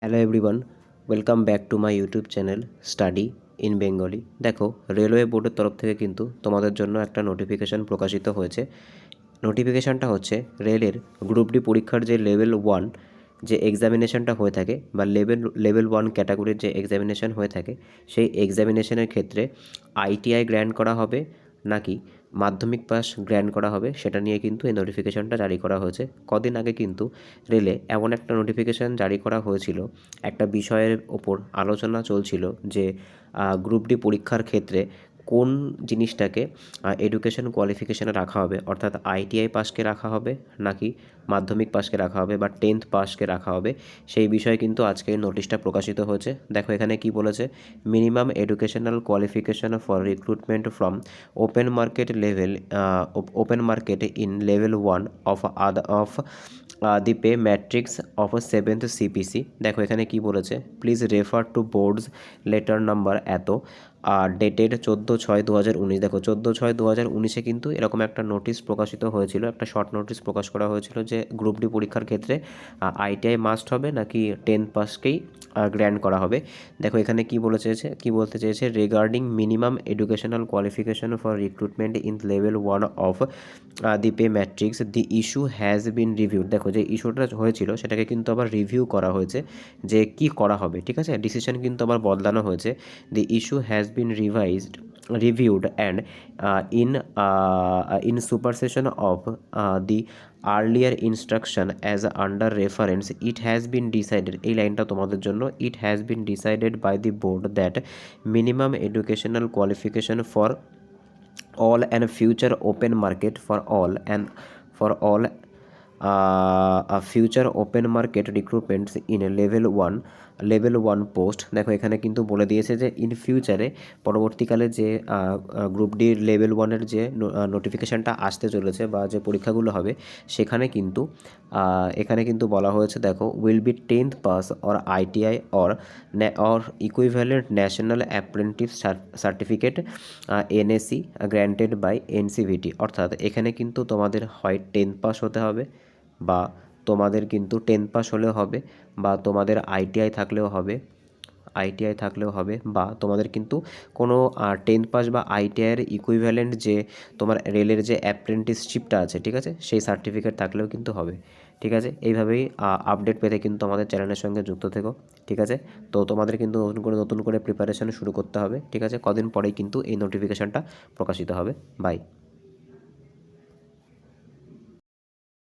Hello everyone, welcome back to my YouTube channel study in Bengali. দেখো, railway বোর্ডের তরফ থেকে কিন্তু তোমাদের জন্য একটা নোটিফিকেশান প্রকাশিত হয়েছে। নোটিফিকেশানটা হচ্ছে রেলের গ্রুপ ডি পরীক্ষার যে লেভেল 1 যে এক্সামিনেশনটা হয়ে থাকে বা লেভেল 1 ক্যাটাগরির যে এক্সামিনেশন হয়ে থাকে, সেই এক্সামিনেশনের ক্ষেত্রে আইটিআই গ্র্যান্ট করা হবে নাকি মাধ্যমিক পাস গ্র্যান্ট করা হবে, সেটা নিয়ে কিন্তু এই নোটিফিকেশানটা জারি করা হয়েছে। কদিন আগে কিন্তু রেলে এমন একটা নোটিফিকেশান জারি করা হয়েছিল, একটা বিষয়ের ওপর আলোচনা চলছিল যে গ্রুপ ডি পরীক্ষার ক্ষেত্রে কোন জিনিসটাকে এডুকেশন কোয়ালিফিকেশানে রাখা হবে, অর্থাৎ আইটিআই পাসকে রাখা হবে নাকি মাধ্যমিক পাসকে রাখা হবে বা 10th পাসকে রাখা হবে, সেই বিষয়ে কিন্তু আজকে নোটিশটা প্রকাশিত হয়েছে। দেখো এখানে কি বলেছে, minimum educational qualification for recruitment from open market level open market in level 1 of the pay matrix of seventh CPC. দেখো এখানে কি বলেছে, please refer to boards letter number এত ডেটেড 14/6/2019। দেখো 14/6/2019 কিন্তু এরকম একটা নোটিশ প্রকাশিত হয়েছিল, একটা শর্ট নোটিশ প্রকাশ করা হয়েছিল যে গ্রুপ ডি পরীক্ষার ক্ষেত্রে আইটিআই মাস্ট হবে নাকি 10 পাসকেই গ্র্যান্ড করা হবে। দেখো এখানে কি বলতে চেয়েছে, regarding minimum educational qualification for recruitment in level 1 of the pay matrix the issue has been reviewed. দেখো যে ইস্যুটা হয়েছিল সেটাকে কিন্তু আবার রিভিউ করা হয়েছে যে কি করা হবে, ঠিক আছে, ডিসিশন কিন্তু আবার বদলানো হয়েছে। The issue has been reviewed and in supersession of the earlier instruction as under reference it has been decided, এই লাইনটা তোমাদের জন্য, it has been decided by the board that minimum educational qualification for all and future open market for all future open market recruitments in level one post. দেখো এখানে কিন্তু বলে দিয়েছে যে ইন ফিউচারে, পরবর্তীকালে যে গ্রুপ ডি লেভেল 1-এর যে নোটিফিকেশানটা আসতে চলেছে বা যে পরীক্ষাগুলো হবে, সেখানে কিন্তু এখানে কিন্তু বলা হয়েছে, দেখো will be 10th pass or ITI or equivalent national apprentice certificate NAC granted by NCVT. অর্থাৎ এখানে কিন্তু তোমাদের হয় 10 পাস হতে হবে বা তোমাদের কিন্তু 10 পাস হলেও হবে, বা তোমাদের আইটিআই থাকলেও হবে বা তোমাদের কিন্তু কোনো 10 পাস বা আইটিআইয়ের ইকুইভ্যালেন্ট যে তোমার রেলের যে অ্যাপ্রেন্টিসশিপটা আছে, ঠিক আছে, সেই সার্টিফিকেট থাকলেও কিন্তু হবে। ঠিক আছে, এইভাবেই আপডেট পেতে কিন্তু আমাদের চ্যানেলের সঙ্গে যুক্ত থেকো। ঠিক আছে, তো তোমাদের কিন্তু নতুন করে প্রিপারেশন শুরু করতে হবে। ঠিক আছে, কদিন পরেই কিন্তু এই নোটিফিকেশানটা প্রকাশিত হবে। বাই।